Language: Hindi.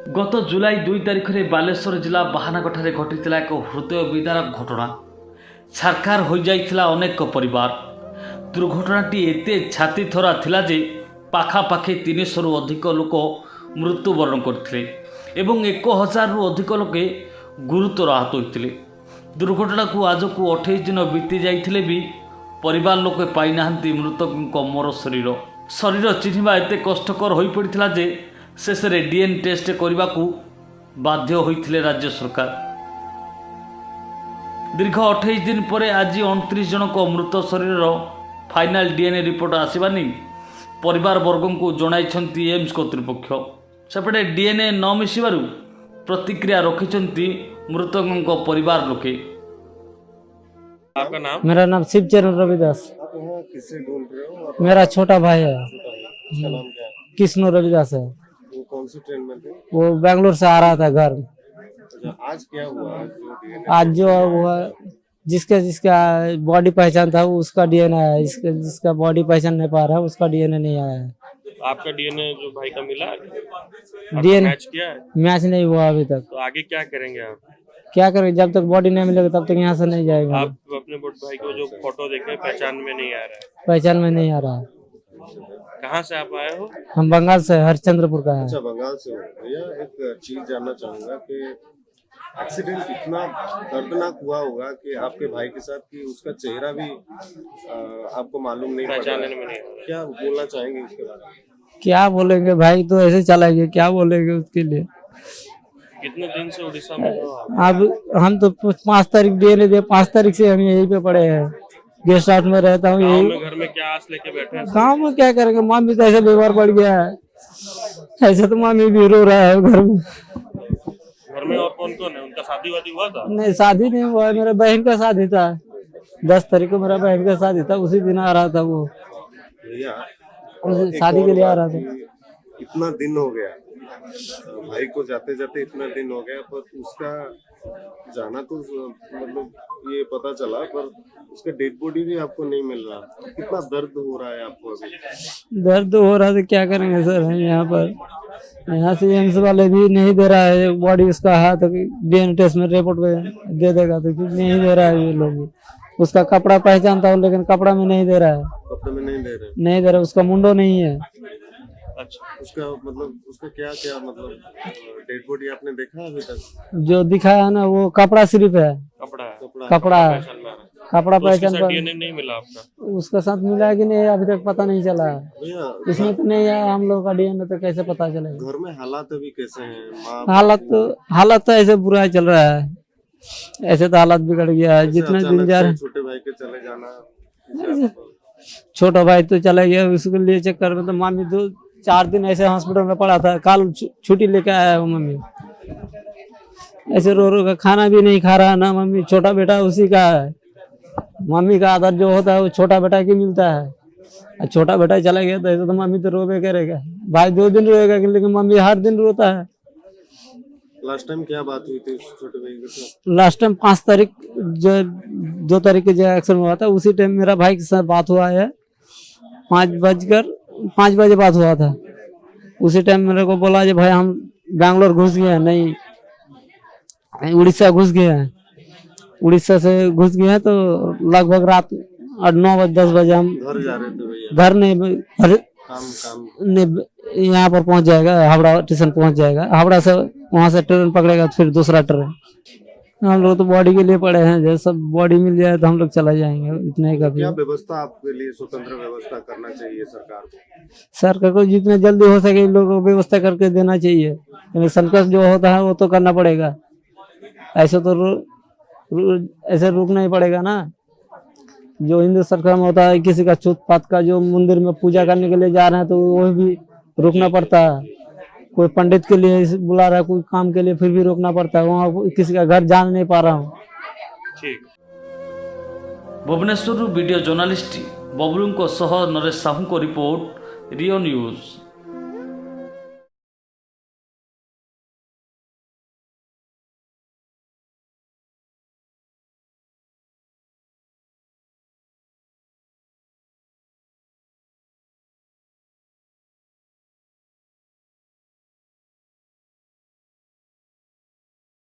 गत जुलाई 2 तारिख में बालेश्वर जिला बाहानागढ़ घटी एक हृदय विदारक घटना। छारखार हो जाइथिला अनेक परिवार। दुर्घटनाटी एते छाती थरा थिला जे पाखापाखि 300 रु अधिक लोक मृत्युवरण करथिले एवं 1000 रु अधिक लोके गुरुतर आहत होइथिले। दुर्घटना को आज को 28 दिन बीती जाइथिले भी परिवार लोके पाई नाहंती मृतकଙ୍କ मर शरीर। शरीर चिन्हिबा एते कष्टकर होई पड़िथिला जे शेष में डीएनए टेस्ट करने को बाध्य होइथिले राज्य सरकार। दीर्घ 28 दिन पर आज 29 जन को मृत शरीर फाइनल डीएनए रिपोर्ट आसवा नहीं परिवार वर्ग को जणाइछंती एम्स कर्तृपक्ष। सेपटे डीएनए न मिसिबारु प्रतिक्रिया रखिछंती मृतकों परिवार लोके। आपका नाम? मेरा नाम शिवचरण रविदास। किससे बोल रहे हो? मेरा छोटा भाई है, उसका नाम क्या है? कृष्ण रविदास है। वो कौन सी ट्रेन में थे? वो बेंगलोर से आ रहा था घर। अच्छा, आज क्या हुआ? आज जो हुआ जिसका जिसका बॉडी पहचान था वो उसका डीएनए है, जिसका बॉडी पहचान नहीं पा रहा है उसका डीएनए नहीं आया है। आपका डीएनए जो भाई का मिला? डीएनए मैच किया है? मैच नहीं हुआ अभी तक। तो आगे क्या करेंगे आप? क्या करेंगे, जब तक बॉडी नहीं मिलेगा तब तक यहाँ से नहीं जाएगा। आप अपने बड़े भाई को जो फोटो देखे पहचान में नहीं आ रहा है? पहचान में नहीं आ रहा है। कहाँ से आप आए हो? हम बंगाल से, हरिश्चंद्रपुर का है। अच्छा, बंगाल से हो। भैया एक चीज जानना चाहूंगा कि एक्सीडेंट इतना दर्दनाक हुआ होगा कि आपके भाई के साथ कि उसका चेहरा भी आपको मालूम नहीं पड़ रहा पहचानने है। में नहीं आ रहा क्या बोलना चाहेंगे इसके बारे में? क्या बोलेंगे, भाई तो ऐसे चला गया, क्या बोलेंगे उसके लिए। है? कितने दिन से उड़ीसा में हो आप? अब हम तो 5 तारीख डीएनए दे, 5 तारीख से हम यहीं पे पड़े हैं, गेस्ट हाउस में रहता हूँ गाँव यही। में घर में क्या आस लेके बैठे हैं? गाँव में क्या करेंगे, मामी तो ऐसे बीमार पड़ गया है, ऐसे तो मामी भी रो रहा है घर में। घर में और कौन कौन है? उनका शादी वादी हुआ था? नहीं, शादी नहीं हुआ है, मेरे बहन का शादी था 10 तारीख को, मेरा बहन का शादी था, उसी दिन आ रहा था वो, भैया उसी शादी के लिए आ रहा था। इतना दिन हो गया भाई को जाते जाते, इतना दिन हो गया, पर उसका जाना तो मतलब ये पता चला, पर उसका डेड बॉडी भी आपको नहीं मिल रहा। कितना दर्द हो रहा है आपको अभी? दर्द हो रहा था, क्या करेंगे सर, हम यहाँ पर, यहाँ से एम्स वाले भी नहीं दे रहा है बॉडी, उसका हाथ डीएनए टेस्ट में रिपोर्ट में दे देगा तो नहीं दे रहा है ये लोग। उसका कपड़ा पहचानता हूँ लेकिन कपड़ा में नहीं दे रहा है, कपड़े में नहीं दे रहे? नहीं दे रहा, उसका मुंडो नहीं है। अच्छा, उसका मतलब उसका क्या क्या मतलब डेड बॉडी आपने देखा अभी तक? जो दिखा है ना वो कपड़ा सिर्फ है, कपड़ा है? कपड़ा है, पहचान में आ रहा है? कपड़ा तो उसके पहचान साथ पर डीएनए नहीं मिला आपका? उसका साथ मिला कि नहीं अभी तक पता नहीं चला है। भैया इसमें तो नहीं है हम लोग का डीएनए, तो कैसे पता चलेगा। घर में हालात अभी कैसे हैं? माँ हालत तो ऐसे बुरा ही चल रहा है, ऐसे तो हालत बिगड़ गया है। जितने दिन जा रहे छोटे भाई के चले जाना, छोटा भाई तो चला गया, उसके लिए चक्कर में तो मामी 2-4 दिन ऐसे हॉस्पिटल में पड़ा था, कल छुट्टी लेके आया है वो मम्मी। ऐसे रो रो का खाना भी नहीं खा रहा ना मम्मी, छोटा बेटा उसी का है, मम्मी का आदर जो होता है वो छोटा बेटा की मिलता है, और छोटा बेटा चला गया तो ऐसे तो मम्मी तो रोबे करेगा। भाई 2 दिन रोएगा लेकिन मम्मी हर दिन रोता है। लास्ट टाइम क्या बात हुई थी उस छोटे भाई के साथ? लास्ट टाइम 5 तारीख जो 2 तारीख के जो एक्सीडेंट हुआ था उसी टाइम मेरा भाई के साथ बात हुआ है, 5 बजे बात हुआ था। उसी टाइम मेरे को बोला कि भाई हम बैंगलोर घुस गए हैं, नहीं उड़ीसा घुस गए हैं, उड़ीसा से घुस गए हैं, तो लगभग रात 9-10 बजे हम घर जा रहे थे भैया? घर नहीं, काम नहीं यहाँ पर पहुंच जाएगा, हावड़ा स्टेशन पहुंच जाएगा, हावड़ा से वहां से ट्रेन पकड़ेगा फिर दूसरा ट्रेन। हम लोग तो बॉडी के लिए पड़े हैं, जैसे सब बॉडी मिल जाए तो हम लोग चला जाएंगे, इतने ही काफी। क्या व्यवस्था आपके लिए स्वतंत्र व्यवस्था करना चाहिए सरकार को? सरकार को जितना जल्दी हो सके इन लोगों को व्यवस्था करके देना चाहिए, यानी संकट जो होता है वो तो करना पड़ेगा, ऐसे तो ऐसे रुकना ही पड़ेगा ना। जो हिंदू सरकार में होता है, किसी का छूत पात का जो मंदिर में पूजा करने के लिए जा रहे हैं तो वो भी रुकना पड़ता है, कोई पंडित के लिए बुला रहा है, कोई काम के लिए फिर भी रोकना पड़ता है, वहाँ किसी का घर जान नहीं पा रहा हूँ। ठीक। भुवनेश्वर वीडियो जर्नलिस्ट बबलू नरेश साहू को रिपोर्ट, रियो न्यूज।